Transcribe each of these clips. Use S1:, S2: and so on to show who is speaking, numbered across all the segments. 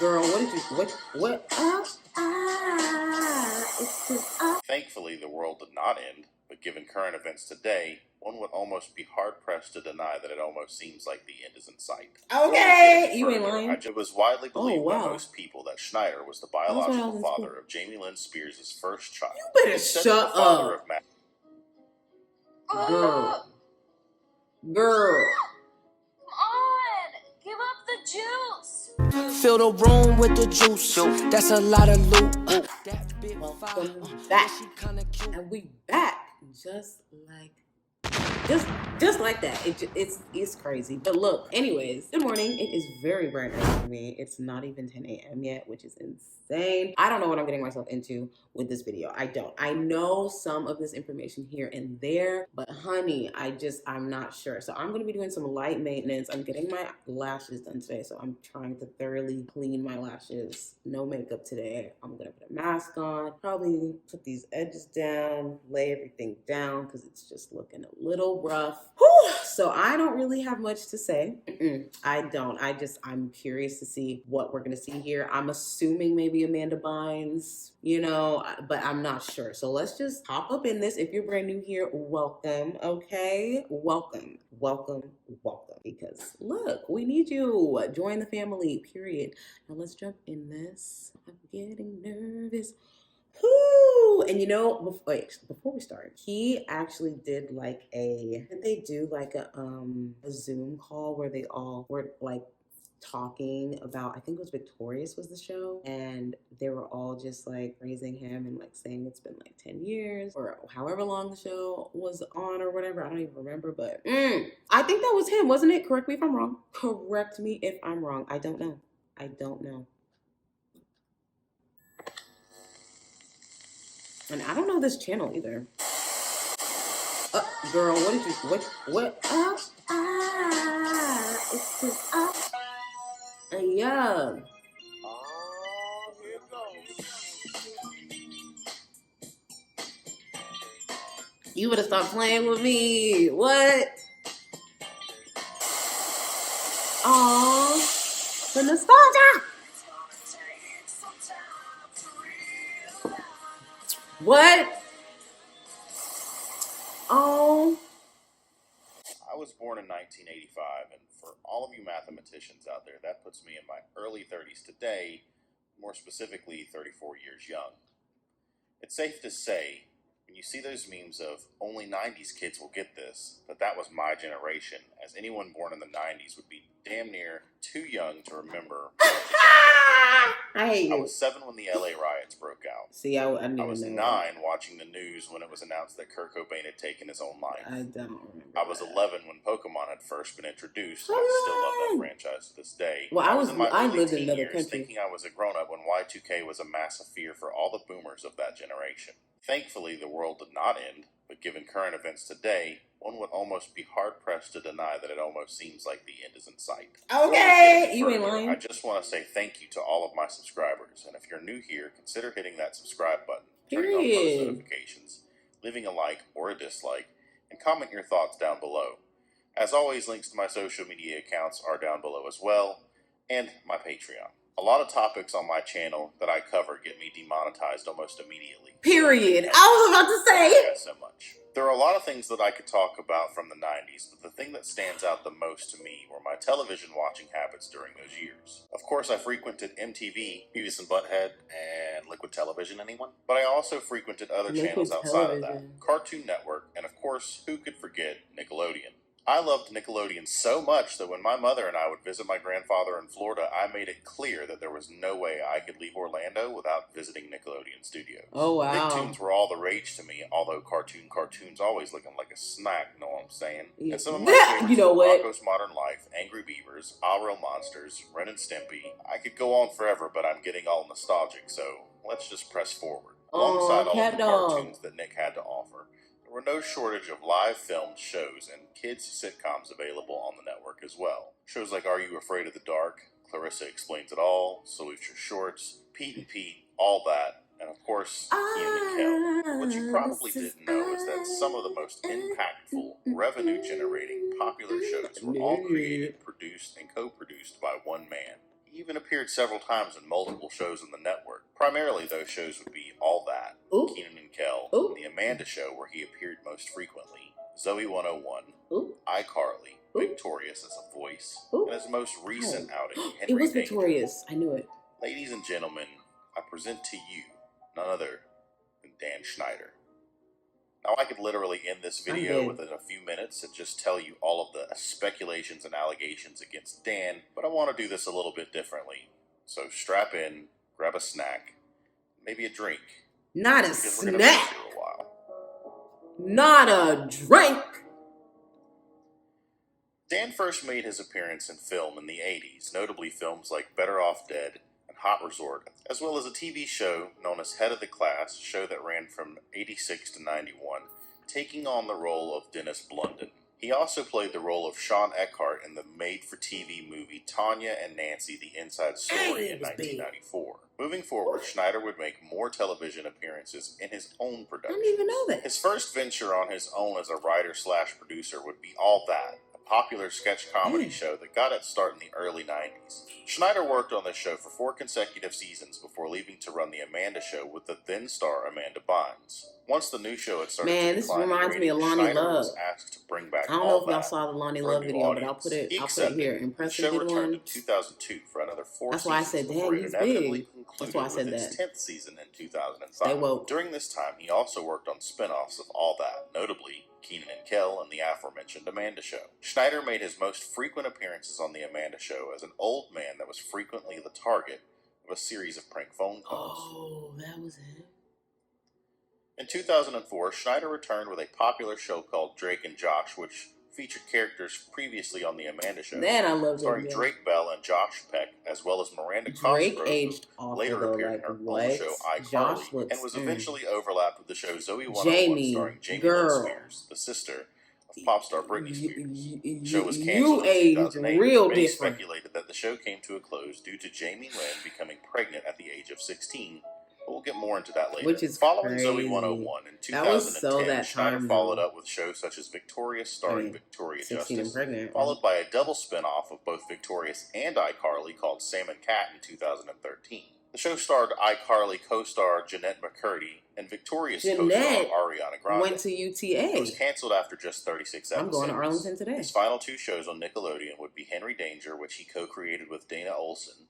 S1: Girl, what did you, what, it's just,
S2: Thankfully, the world did not end, but given current events today, one would almost be hard-pressed to deny that it almost seems like the end is in sight.
S1: Okay, you ain't lying.
S2: It was widely believed by
S1: wow.
S2: most people that Schneider was the biological father of Jamie Lynn Spears' first child.
S1: You better shut up. Girl. Girl.
S3: Come on, give up the juice.
S4: Fill the room with the juice. That's a lot of loot.
S1: Welcome back. And we back just like that. It's crazy. But look, anyways, good morning. It is very bright early for me. It's not even 10 a.m. yet, which is insane. I don't know what I'm getting myself into with this video. I don't. I know some of this information here and there, but honey, I'm not sure. So I'm going to be doing some light maintenance. I'm getting my lashes done today, so I'm trying to thoroughly clean my lashes. No makeup today. I'm going to put a mask on, probably put these edges down, lay everything down because it's just looking a little rough. Whew. So I don't really have much to say. I don't. I'm curious to see what we're going to see here. I'm assuming maybe Amanda Bynes, you know, but I'm not sure. So let's just hop up in this. If you're brand new here, welcome, okay? Welcome. Because look, we need you. Join the family, period. Now let's jump in this. I'm getting nervous. Whoo! And you know, before we start, he actually did they do like a Zoom call where they all were like talking about, I think it was Victorious was the show, and they were all just like praising him and like saying it's been like 10 years or however long the show was on or whatever. I don't even remember, but I think that was him, wasn't it? Correct me if I'm wrong. Correct me if I'm wrong. I don't know. And I don't know this channel either. Girl, what did you, what? It's just, yeah. You better stop playing with me. What? Aww, the nostalgia. What? Oh.
S2: I was born in 1985, and for all of you mathematicians out there, that puts me in my early 30s today, more specifically 34 years young. It's safe to say, when you see those memes of only 90s kids will get this, that was my generation, as anyone born in the 90s would be damn near too young to remember.
S1: I hate you.
S2: I was 7 when the LA riots broke out.
S1: See, I
S2: was 9 watching the news when it was announced that Kurt Cobain had taken his own life.
S1: I don't remember.
S2: I was 11 when Pokemon had first been introduced, and I still love that franchise to this day.
S1: Well, I lived in another country,
S2: thinking I was a grown-up when Y2K was a massive fear for all the boomers of that generation. Thankfully, the world did not end, but given current events today, one would almost be hard-pressed to deny that it almost seems like the end is in sight.
S1: Okay, you ain't lying.
S2: I just want to say thank you to all of my subscribers, and if you're new here, consider hitting that subscribe button, turning on post notifications, leaving a like or a dislike, and comment your thoughts down below. As always, links to my social media accounts are down below as well, and my Patreon. A lot of topics on my channel that I cover get me demonetized almost immediately.
S1: Period. I was about to say.
S2: So much. There are a lot of things that I could talk about from the 90s, but the thing that stands out the most to me were my television watching habits during those years. Of course, I frequented MTV, Beavis and Butthead, and Liquid Television, anyone? But I also frequented other channels outside of that. Cartoon Network, and of course, who could forget Nickelodeon? I loved Nickelodeon so much that when my mother and I would visit my grandfather in Florida, I made it clear that there was no way I could leave Orlando without visiting Nickelodeon Studios.
S1: Oh, wow.
S2: Nicktoons were all the rage to me, although cartoons always looking like a snack, you know what I'm saying?
S1: Yeah.
S2: And some of my favorites
S1: were
S2: Rocko's Modern Life, Angry Beavers, Our Real Monsters, Ren and Stimpy. I could go on forever, but I'm getting all nostalgic, so let's just press forward. Alongside all the cartoons that Nick had to offer, there were no shortage of live filmed shows and kids' sitcoms available on the network as well. Shows like Are You Afraid of the Dark, Clarissa Explains It All, Salute Your Shorts, Pete and Pete, all that, and of course, Ian and Kel. What you probably didn't know is that some of the most impactful, revenue-generating, popular shows were all created, produced, and co-produced by one man. He even appeared several times in multiple shows on the network. Primarily, those shows would be All That,
S1: Ooh.
S2: Kenan and Kel,
S1: Ooh.
S2: and The Amanda Show, where he appeared most frequently, Zoe 101,
S1: Ooh.
S2: iCarly,
S1: Ooh.
S2: Victorious as a voice,
S1: Ooh.
S2: and his most recent outing, Henry
S1: It was
S2: Danger.
S1: Victorious. I knew it.
S2: Ladies and gentlemen, I present to you none other than Dan Schneider. Now, I could literally end this video within a few minutes and just tell you all of the speculations and allegations against Dan, but I want to do this a little bit differently. So strap in, grab a snack, maybe a drink.
S1: Not a
S2: because we're gonna be here
S1: snack.
S2: a while.
S1: Not a drink.
S2: Dan first made his appearance in film in the 80s, notably films like Better Off Dead and Hot Resort, as well as a TV show known as Head of the Class, a show that ran from 86 to 91, taking on the role of Dennis Blunden. He also played the role of Sean Eckhart in the made-for-TV movie Tanya and Nancy, The Inside Story in 1994. Moving forward, Schneider would make more television appearances in his own
S1: I
S2: production.
S1: didn't even know that.
S2: His first venture on his own as a writer/producer would be All That, a popular sketch comedy show that got its start in the early 90s. Schneider worked on this show for 4 consecutive seasons before leaving to run The Amanda Show with the then star Amanda Bynes. Once the new show had started to
S1: this
S2: decline in
S1: reminds me of
S2: ratings,
S1: Lonnie
S2: Schneider
S1: Love.
S2: was asked to bring back
S1: I don't
S2: All
S1: know if y'all
S2: That
S1: saw the Lonnie
S2: for a
S1: Love
S2: new
S1: video, but I'll
S2: audience.
S1: put it
S2: He
S1: here.
S2: accepted. The
S1: Impressive
S2: show
S1: good
S2: returned
S1: one.
S2: in 2002 for another 4
S1: That's why I
S2: seasons
S1: said,
S2: before
S1: dang,
S2: it
S1: he's
S2: inevitably
S1: big.
S2: concluded
S1: That's why I said
S2: with its
S1: that.
S2: 10th season in 2005.
S1: Stay woke.
S2: During this time, he also worked on spin-offs of All That, notably Kenan and Kel and the aforementioned Amanda Show. Schneider made his most frequent appearances on the Amanda Show as an old man that was frequently the target of a series of prank phone calls.
S1: Oh, that was it.
S2: In 2004, Schneider returned with a popular show called Drake and Josh, which featured characters previously on the Amanda Show,
S1: Man, I love that.
S2: starring
S1: video.
S2: Drake Bell and Josh Peck, as well as Miranda
S1: Drake
S2: Cosgrove,
S1: aged
S2: who
S1: awful
S2: later
S1: though.
S2: appeared
S1: Like
S2: in her
S1: what?
S2: own show
S1: Josh
S2: iCarly,
S1: looks.
S2: and was eventually overlapped with the show Zoe 101,
S1: Jamie,
S2: starring Jamie
S1: girl.
S2: Lynn Spears, the sister of pop star Britney Spears. The show was
S1: You
S2: canceled in
S1: aged
S2: 2008.
S1: real
S2: Many
S1: different.
S2: speculated that the show came to a close due to Jamie Lynn becoming pregnant at the age of 16. But we'll get more into that later.
S1: Which is
S2: Following
S1: crazy.
S2: Zoe 101 in 2010,
S1: That was so that
S2: Schneider
S1: time,
S2: followed
S1: though.
S2: up with shows such as Victorious, starring Victoria
S1: 16 and
S2: Justice,
S1: pregnant.
S2: followed by a double spin-off of both Victorious and iCarly called Sam and Cat in 2013. The show starred iCarly co-star Jeanette McCurdy and Victorious co-star
S1: Jeanette
S2: Ariana Grande.
S1: went to UTA.
S2: It was canceled after just 36 episodes.
S1: I'm going to Arlington today.
S2: His final 2 shows on Nickelodeon would be Henry Danger, which he co-created with Dana Olson,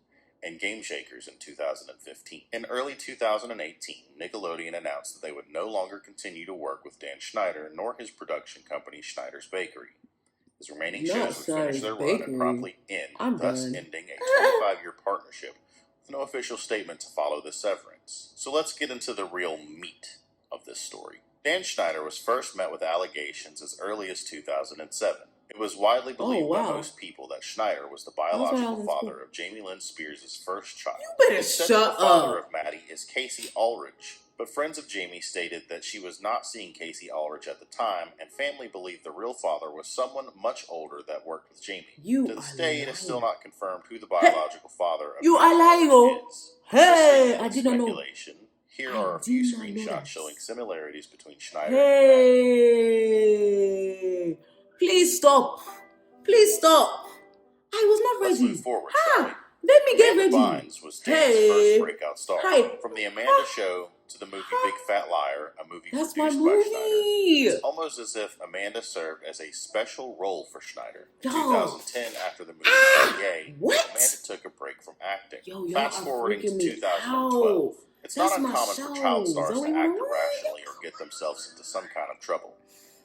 S2: and Game Shakers in 2015. In early 2018, Nickelodeon announced that they would no longer continue to work with Dan Schneider nor his production company Schneider's Bakery. His remaining shows would finish their run and promptly end, thus ending a 25-year partnership with no official statement to follow the severance. So let's get into the real meat of this story. Dan Schneider was first met with allegations as early as 2007. It was widely believed by most people that Schneider was the biological father of Jamie Lynn Spears' first child.
S1: You better
S2: It said
S1: shut
S2: that the father
S1: up.
S2: of Maddie is Casey Ulrich, but friends of Jamie stated that she was not seeing Casey Ulrich at the time, and family believed the real father was someone much older that worked with Jamie.
S1: You
S2: To this
S1: are
S2: day, it
S1: lying.
S2: is still not confirmed who the biological father of
S1: You
S2: Jamie
S1: are lying,
S2: Ulrich
S1: oh.
S2: is.
S1: Hey,
S2: This
S1: I
S2: is
S1: did not know.
S2: speculation. Here
S1: I
S2: are a few
S1: did not know
S2: screenshots
S1: that.
S2: showing similarities between Schneider and Maddie.
S1: Hey, please stop. Please stop. I was not
S2: Let's
S1: ready.
S2: move forward, shall we?
S1: Let me get
S2: Amanda
S1: ready.
S2: Bynes was Dan's first breakout star.
S1: Hey.
S2: From The Amanda Show to the movie Big Fat Liar, a movie
S1: That's
S2: produced
S1: my
S2: by
S1: movie.
S2: Schneider. It's almost as if Amanda served as a special role for Schneider. In
S1: Yo.
S2: 2010, after the movie Yay,
S1: What?
S2: Amanda took a break from acting.
S1: Yo, y'all
S2: Fast
S1: are
S2: forwarding to
S1: freaking me
S2: 2012.
S1: out.
S2: It's
S1: That's
S2: not
S1: my
S2: uncommon for child
S1: show.
S2: stars
S1: Zoe
S2: to act
S1: 101.
S2: irrationally or get themselves into some kind of trouble.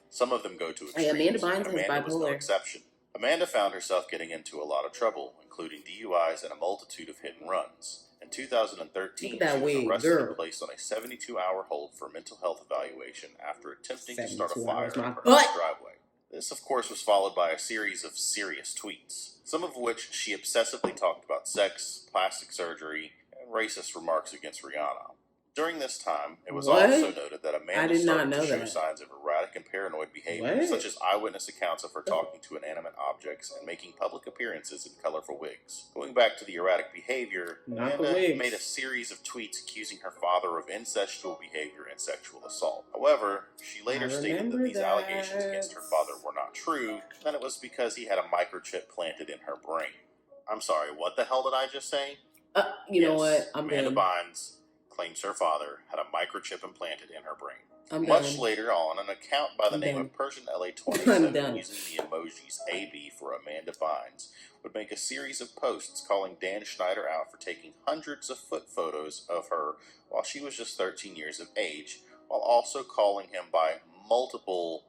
S2: Some of them go to extremes,
S1: Hey, Amanda Bynes
S2: and
S1: is
S2: Amanda was no
S1: bipolar.
S2: exception. Amanda found herself getting into a lot of trouble, including DUIs and a multitude of hit and runs. In 2013,
S1: Look at that
S2: she was
S1: wig,
S2: arrested
S1: girl.
S2: and placed on a 72-hour hold for mental health evaluation after attempting to start a
S1: 72
S2: fire
S1: hours,
S2: in
S1: my
S2: her
S1: butt.
S2: driveway. This, of course, was followed by a series of serious tweets, some of which she obsessively talked about sex, plastic surgery, and racist remarks against Rihanna. During this time, it was
S1: What?
S2: also noted that Amanda
S1: I did not
S2: started
S1: know
S2: to show
S1: that.
S2: signs of erratic and paranoid behavior,
S1: What?
S2: such as eyewitness accounts of her talking to inanimate objects and making public appearances in colorful wigs. Going back to the erratic behavior,
S1: Not the
S2: Amanda
S1: wigs.
S2: made a series of tweets accusing her father of incestual behavior and sexual assault. However, she later
S1: I
S2: stated that
S1: remember
S2: these allegations
S1: that.
S2: against her father were not true, and that it was because he had a microchip planted in her brain. I'm sorry, what the hell did I just say?
S1: You know what? I'm
S2: Amanda
S1: done.
S2: Bynes claims her father had a microchip implanted in her brain.
S1: Much
S2: done. Later on, an account by the name of Persian LA27 using the emojis AB for Amanda Bynes would make a series of posts calling Dan Schneider out for taking hundreds of foot photos of her while she was just 13 years of age, while also calling him by multiple,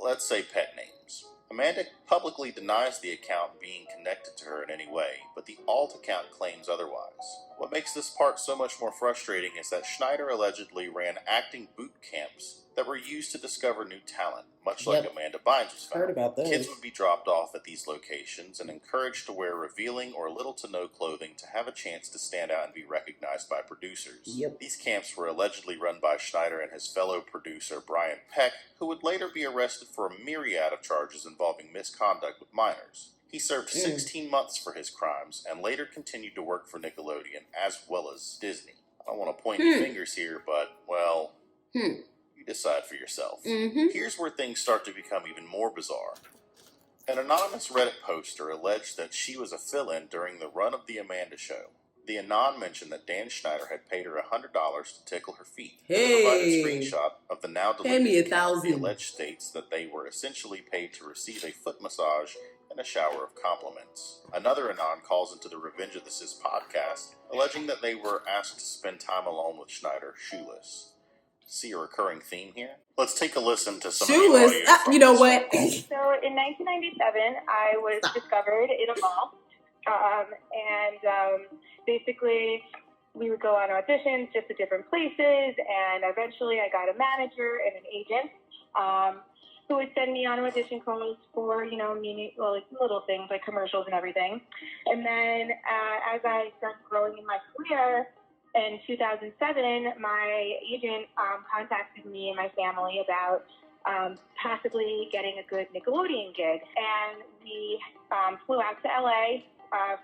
S2: let's say, pet names. Amanda publicly denies the account being connected to her in any way, but the alt account claims otherwise. What makes this part so much more frustrating is that Schneider allegedly ran acting boot camps that were used to discover new talent, much like Amanda Bynes was found.
S1: Heard about those.
S2: Kids would be dropped off at these locations and encouraged to wear revealing or little to no clothing to have a chance to stand out and be recognized by producers. These camps were allegedly run by Schneider and his fellow producer Brian Peck, who would later be arrested for a myriad of charges involving misconduct with minors. He served 16 months for his crimes and later continued to work for Nickelodeon as well as Disney. I don't want to point any fingers here, but, well, you decide for yourself. Here's where things start to become even more bizarre. An anonymous Reddit poster alleged that she was a fill-in during the run of The Amanda Show. The Anon mentioned that Dan Schneider had paid her $100 to tickle her feet. He provided a screenshot of the now deleted account. The alleged states that they were essentially paid to receive a foot massage and a shower of compliments. Another Anon calls into the Revenge of the Sis podcast, alleging that they were asked to spend time alone with Schneider, shoeless. See a recurring theme here? Let's take a listen to some
S1: shoeless.
S2: of the audio.
S1: You know what?
S5: So in 1997, I was discovered in a mall, and basically we would go on auditions just at different places, and eventually I got a manager and an agent who would send me on audition calls for, like little things like commercials and everything. And then as I started growing in my career, in 2007, my agent contacted me and my family about possibly getting a good Nickelodeon gig. And we flew out to LA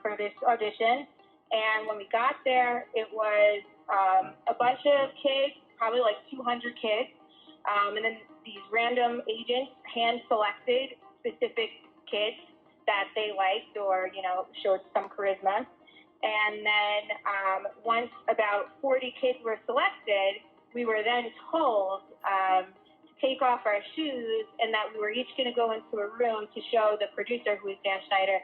S5: for this audition. And when we got there, it was a bunch of kids, probably like 200 kids. And then these random agents hand-selected specific kids that they liked or, showed some charisma. And then once about 40 kids were selected, we were then told to take off our shoes and that we were each going to go into a room to show the producer, who is Dan Schneider,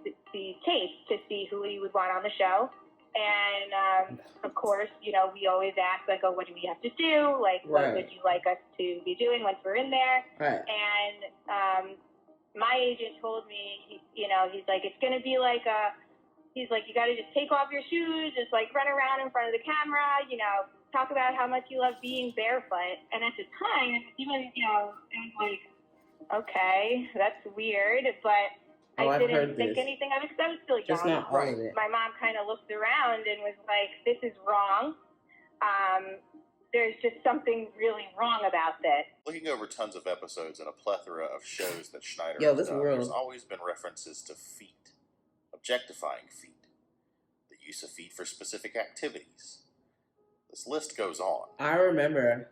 S5: the tape to see who he would want on the show. And, of course, we always ask, like, what do we have to do? Like, what would you like us to be doing once we're in there? And my agent told me, he's like, it's going to be like he's like, you got to just take off your shoes, just, like, run around in front of the camera, talk about how much you love being barefoot. And at the time, even, it was like, okay, that's weird, but I didn't think anything of it because I was still young.
S1: Just not all of it.
S5: My mom kind of looked around and was like, this is wrong. There's just something really wrong about this.
S2: Looking over tons of episodes and a plethora of shows that Schneider has done, there's always been references to feet, objectifying feet, the use of feet for specific activities. This list goes on.
S1: I remember.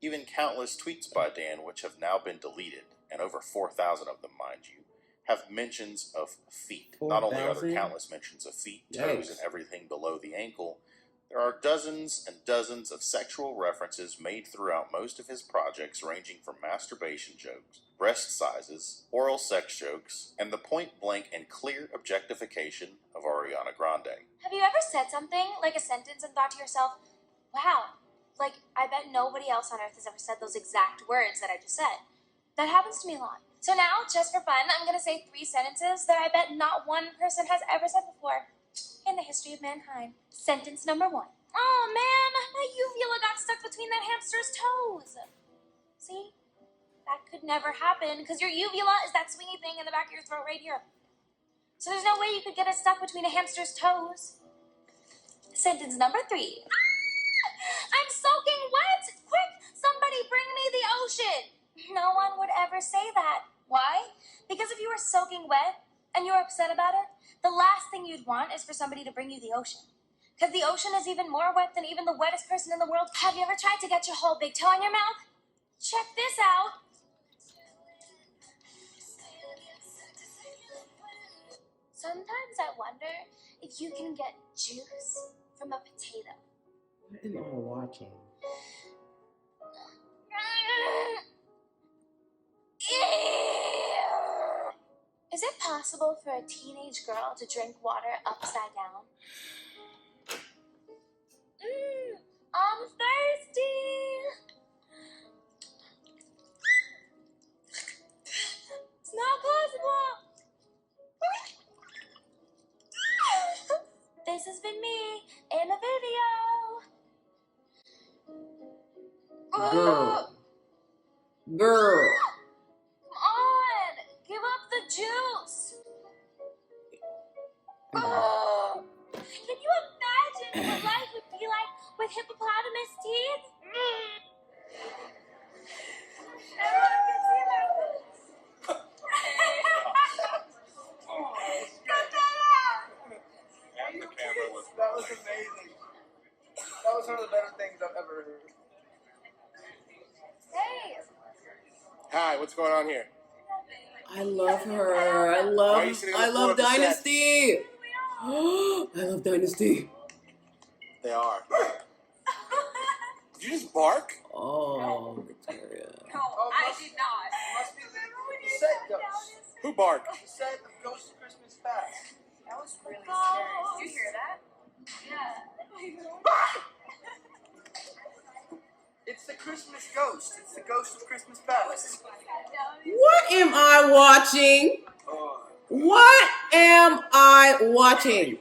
S2: Even countless tweets by Dan, which have now been deleted, and over 4,000 of them, mind you, have mentions of feet. 4, not only are there countless mentions of feet, toes, and everything below the ankle, there are dozens and dozens of sexual references made throughout most of his projects, ranging from masturbation jokes, breast sizes, oral sex jokes, and the point-blank and clear objectification of Ariana Grande.
S3: Have you ever said something, like a sentence, and thought to yourself, wow, like, I bet nobody else on earth has ever said those exact words that I just said? That happens to me a lot. So now, just for fun, I'm going to say 3 sentences that I bet not one person has ever said before in the history of mankind. Sentence number 1. Oh, man, my uvula got stuck between that hamster's toes. See? That could never happen, because your uvula is that swingy thing in the back of your throat right here. So there's no way you could get it stuck between a hamster's toes. Sentence number 3. I'm soaking wet! Quick, somebody bring me the ocean! No one would ever say that. Why? Because if you were soaking wet and you were upset about it, the last thing you'd want is for somebody to bring you the ocean. Because the ocean is even more wet than even the wettest person in the world. Have you ever tried to get your whole big toe in your mouth? Check this out. Sometimes I wonder if you can get juice from a potato.
S1: What am I watching?
S3: Is it possible for a teenage girl to drink water upside down? I'm thirsty. It's not possible. This has been me in a video.
S1: Girl.
S3: Come on, give up the juice. Can you imagine what life would be like with hippopotamus teeth? Everyone can see my lips. Cut that out.
S2: And the camera was
S6: That was amazing. That was one of the better things I've ever heard.
S3: Hey.
S6: Hi, what's going on here?
S1: I love her. I love Dynasty. I love Dynasty.
S6: They are. Did you just bark?
S1: Oh, Victoria.
S7: No, I did not.
S6: Must be the set ghost. Who barked? The set of Ghost of Christmas Past.
S7: That was really scary. Did you hear that?
S3: Yeah.
S6: It's the Christmas ghost. It's the Ghost of Christmas Past.
S1: What am I watching? What am I watching?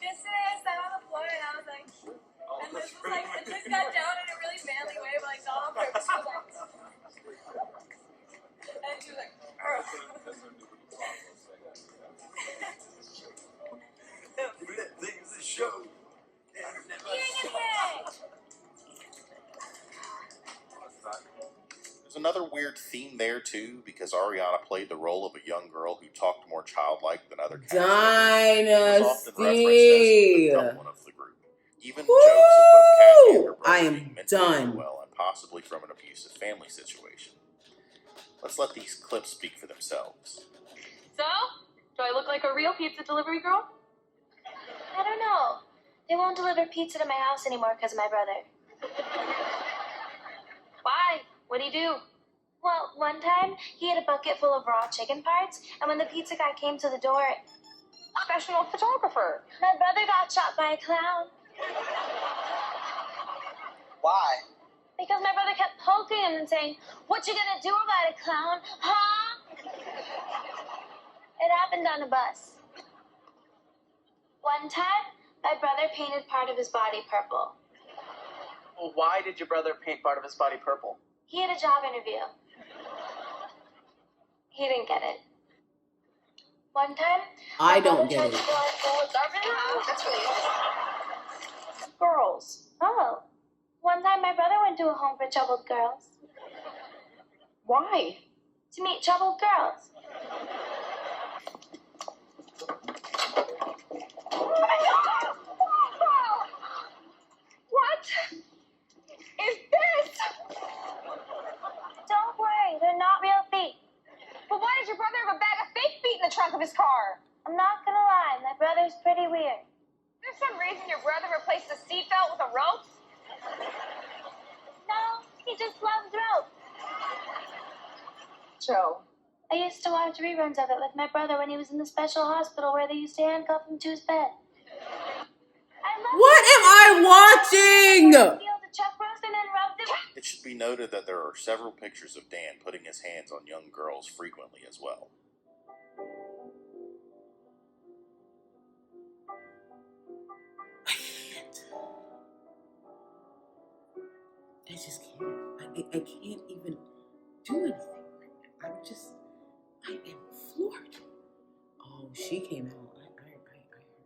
S3: Yesterday I sat on the floor and I was like, and this was like, I just got down in a really manly way, but like not on purpose. She was like, and she was like,
S6: Everything's a show.
S2: There's another weird theme there too, because Ariana played the role of a young girl who talked more childlike than other cast members. She was often referenced as the dumb one of the group. Even jokes of both Kathy and her brother
S1: I am
S2: being mentally
S1: done.
S2: unwell and possibly from an abusive family situation. Let's let these clips speak for themselves.
S7: So, do I look like a real pizza delivery girl?
S3: I don't know. They won't deliver pizza to my house anymore because of my brother.
S7: Why? What'd he do?
S3: Well, one time he had a bucket full of raw chicken parts, and when the pizza guy came to the door,
S7: Professional photographer.
S3: my brother got shot by a clown.
S6: Why?
S3: Because my brother kept poking him and saying, "What you gonna do about it, clown? Huh?" It happened on a bus. One time, my brother painted part of his body purple.
S8: Well, why did your brother paint part of his body purple?
S3: He had a job interview. He didn't get it. One time,
S1: I
S3: my
S1: don't
S3: brother
S1: get
S3: tried
S1: it.
S3: to go on full with garbage.
S7: That's really
S3: Girls. Oh. One time, my brother went to a home for troubled girls.
S7: Why?
S3: To meet troubled girls.
S7: What is this?
S3: Don't worry, they're not real feet.
S7: But why does your brother have a bag of fake feet in the trunk of his car?
S3: I'm not gonna lie, my brother's pretty weird.
S7: There's some reason your brother replaced the seatbelt with a rope?
S3: No, he just loves rope.
S7: Joe.
S3: I used to watch reruns of it with my brother when he was in the special hospital where they used to handcuff him to his bed. I love
S1: What am I watching?
S3: Feel the chuck roast and then rub them.
S2: It should be noted that there are several pictures of Dan putting his hands on young girls frequently as well.
S1: I just can't. I can't even do anything right now. I am floored. Oh, she came out. I heard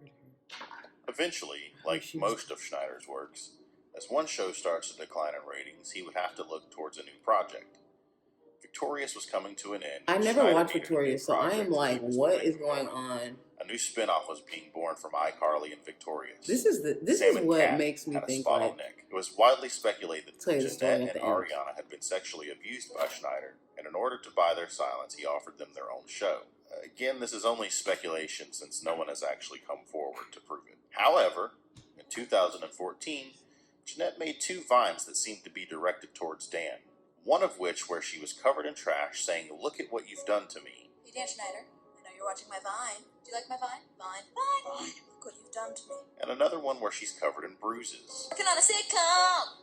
S1: her.
S2: Eventually, like most of Schneider's works, as one show starts to decline in ratings, he would have to look towards a new project. Victorious was coming to an end.
S1: I never
S2: Schneider
S1: watched
S2: needed a
S1: Victorious,
S2: new
S1: so I
S2: project
S1: am
S2: that
S1: like,
S2: he was
S1: what
S2: willing
S1: is
S2: to
S1: going
S2: promote.
S1: on?
S2: A new spin-off was being born from iCarly and Victorious.
S1: This is
S2: Sam and
S1: what
S2: Kat
S1: makes me
S2: had a
S1: think
S2: spot
S1: like
S2: on Nick. It was widely speculated
S1: Tell you
S2: that
S1: the story
S2: Jeanette
S1: at
S2: and
S1: the end.
S2: Ariana had been sexually abused by Schneider, and in order to buy their silence, he offered them their own show. Again, this is only speculation since no one has actually come forward to prove it. However, in 2014, Jeanette made 2 vines that seemed to be directed towards Dan. One of which where she was covered in trash saying, "Look at what you've done to me."
S9: Hey, Dan Schneider, I know you're watching my Vine. Do you like my Vine? Vine. Look what you've done to me.
S2: And another one where she's covered in bruises.
S9: Working on a sitcom.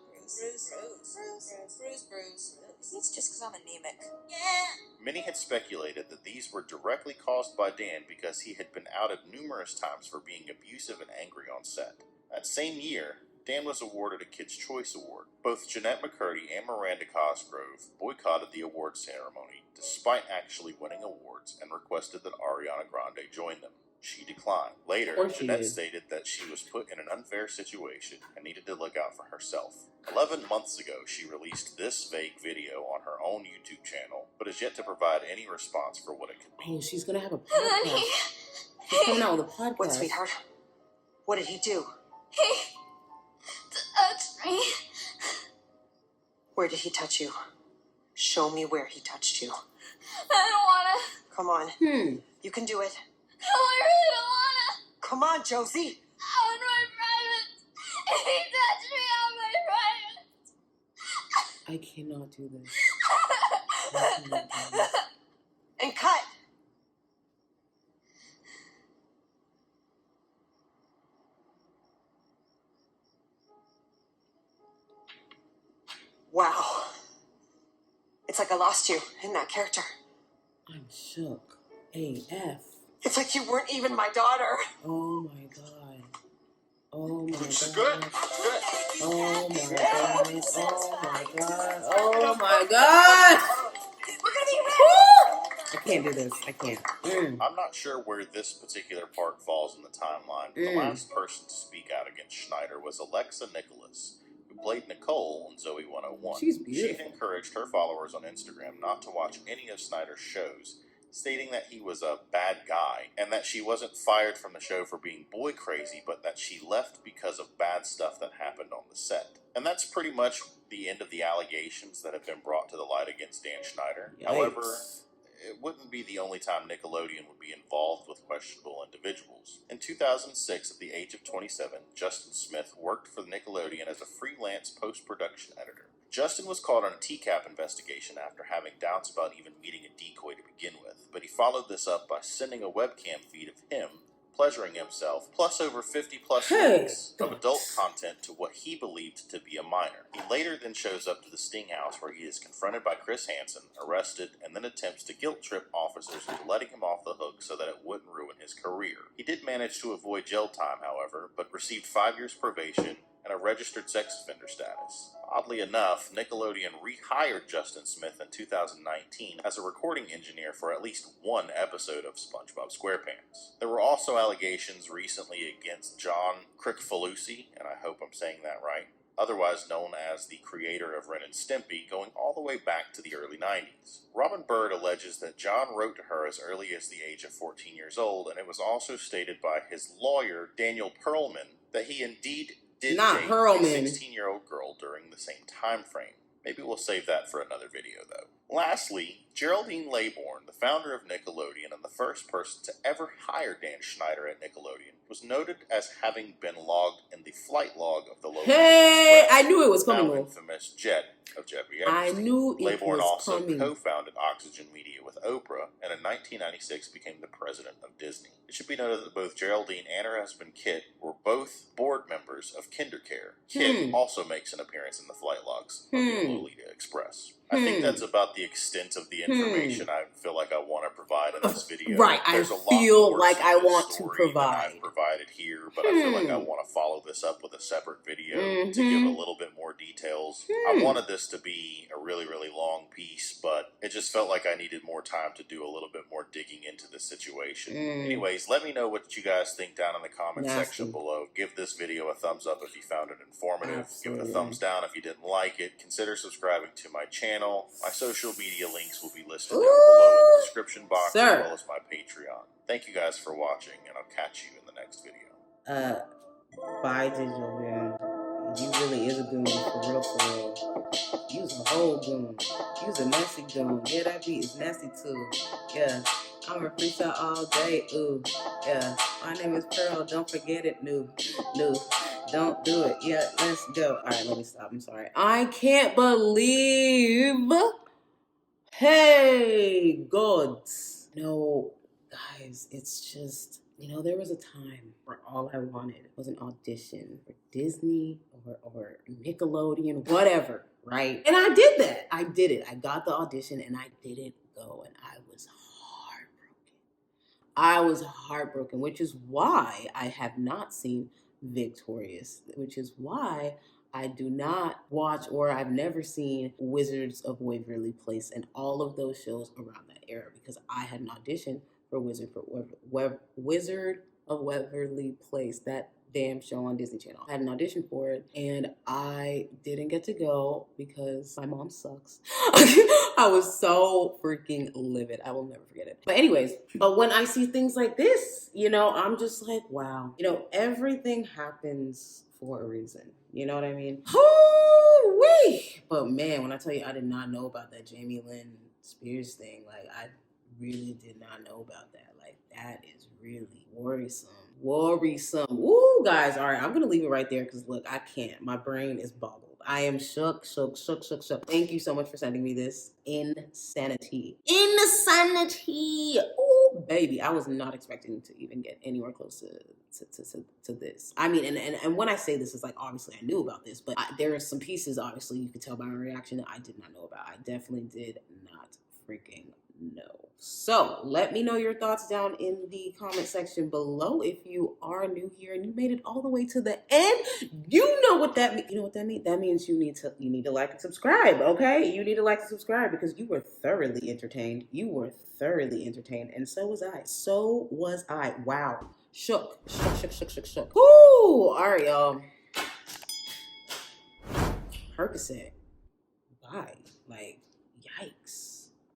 S9: Bruise. It's just because I'm anemic. Yeah.
S2: Many had speculated that these were directly caused by Dan because he had been outed numerous times for being abusive and angry on set. That same year, Dan was awarded a Kids' Choice Award. Both Jeanette McCurdy and Miranda Cosgrove boycotted the award ceremony, despite actually winning awards, and requested that Ariana Grande join them. She declined. Later, Jeanette stated that she was put in an unfair situation and needed to look out for herself. 11 months ago, she released this vague video on her own YouTube channel, but is yet to provide any response for what it could mean.
S1: Oh, she's gonna have a podcast. She's coming out with a podcast.
S9: What, sweetheart? What did he do?
S3: He touched me.
S9: Where did he touch you? Show me where he touched you.
S3: I don't wanna.
S9: Come on. You can do it.
S3: No, I really don't wanna.
S9: Come on, Josie.
S3: On my private. He touched me on my private.
S1: I cannot do this. I cannot do this.
S9: And cut. Wow. It's like I lost you in that character.
S1: I'm shook. AF.
S9: It's like you weren't even my daughter.
S1: Oh my god. Oh my
S2: It's
S1: god.
S2: good.
S1: Oh my god. Oh my god. Oh my god.
S9: We're gonna be rich.
S1: I can't do this. I can't.
S2: I'm not sure where this particular part falls in the timeline, but the last person to speak out against Schneider was Alexa Nicholas, who played Nicole on Zoe 101.
S1: She's beautiful.
S2: She encouraged her followers on Instagram not to watch any of Snyder's shows, stating that he was a bad guy, and that she wasn't fired from the show for being boy crazy, but that she left because of bad stuff that happened on the set. And that's pretty much the end of the allegations that have been brought to the light against Dan Schneider.
S1: Yikes.
S2: However, it wouldn't be the only time Nickelodeon would be involved with questionable individuals. In 2006, at the age of 27, Justin Smith worked for Nickelodeon as a freelance post-production editor. Justin was caught on a TCAP investigation after having doubts about even meeting a decoy to begin with, but he followed this up by sending a webcam feed of him pleasuring himself, plus over 50 plus links of adult content to what he believed to be a minor. He later then shows up to the Sting House where he is confronted by Chris Hansen, arrested, and then attempts to guilt trip officers into letting him off the hook so that it wouldn't ruin his career. He did manage to avoid jail time, however, but received 5 years probation and a registered sex offender status. Oddly enough, Nickelodeon rehired Justin Smith in 2019 as a recording engineer for at least one episode of SpongeBob SquarePants. There were also allegations recently against John Kricfalusi, and I hope I'm saying that right, otherwise known as the creator of Ren and Stimpy, going all the way back to the early 90s. Robin Bird alleges that John wrote to her as early as the age of 14 years old, and it was also stated by his lawyer, Daniel Perlman, that he indeed did date a 16-year-old girl during the same time frame. Maybe we'll save that for another video, though. Lastly, Geraldine Laybourne, the founder of Nickelodeon and the first person to ever hire Dan Schneider at Nickelodeon, was noted as having been logged in the flight log of the local
S1: Hey, I knew it was coming.
S2: now infamous jet of Jeffrey
S1: I
S2: Epstein.
S1: knew it
S2: Laybourne
S1: was
S2: also
S1: coming.
S2: co-founded Oxygen Media with Oprah, and in 1996 became the president of Disney. It should be noted that both Geraldine and her husband Kit were both board members of KinderCare. Kit also makes an appearance in the flight logs of the Lolita Express. I think that's about the extent of the information I feel like I want to provide in this video.
S1: Right,
S2: There's
S1: I
S2: a lot
S1: feel
S2: more
S1: like
S2: to
S1: I
S2: this
S1: want to
S2: story
S1: provide.
S2: than I've provided here, but I feel like I want to follow this up with a separate video to give a little bit more details. I wanted this to be a really, really long piece, but it just felt like I needed more time to do a little bit more digging into the situation. Anyways, let me know what you guys think down in the comment section below. Give this video a thumbs up if you found it informative. Give it a thumbs down if you didn't like it. Consider subscribing to my channel. My social media links will be listed down below in the description box, as well as my Patreon. Thank you guys for watching, and I'll catch you in the next video.
S1: Bye, Digital. You really is a goon, for real, for real. You was a whole goon. You was a nasty goon. Yeah, that beat is nasty too. Yeah, I'm a freestyle all day. Ooh, yeah. My name is Pearl. Don't forget it. No, don't do it. Yeah, let's go. All right, let me stop. I'm sorry. I can't believe. Hey, gods. No, guys, it's just, there was a time where all I wanted was an audition for Disney or Nickelodeon, whatever, right? And I did that. I did it. I got the audition and I didn't go, and I was heartbroken, which is why I have not seen Victorious, which is why I do not watch, or I've never seen Wizards of Waverly Place and all of those shows around that era, because I had an audition for Wizard of Waverly Place, that damn show on Disney Channel. I had an audition for it and I didn't get to go because my mom sucks. I was so freaking livid. I will never forget it. But anyways, but when I see things like this, I'm just like, wow. Everything happens for a reason. You know what I mean? Woo-wee! But man, when I tell you I did not know about that Jamie Lynn Spears thing, like I really did not know about that. Like that is really worrisome. Ooh, guys. All right, I'm gonna leave it right there because look, I can't. My brain is boggled. I am shook. Thank you so much for sending me this. Insanity. Ooh, baby. I was not expecting to even get anywhere close to this. I mean, and when I say this, it's like, obviously I knew about this, but there are some pieces, obviously, you could tell by my reaction, that I did not know about. I definitely did not freaking know. So let me know your thoughts down in the comment section below. If you are new here and you made it all the way to the end, you know what that means. You know what that means? That means you need to like and subscribe, okay? You need to like and subscribe because you were thoroughly entertained. And so was I. Wow. Shook. Woo! All right, y'all. Percocet. Bye. Like, yikes.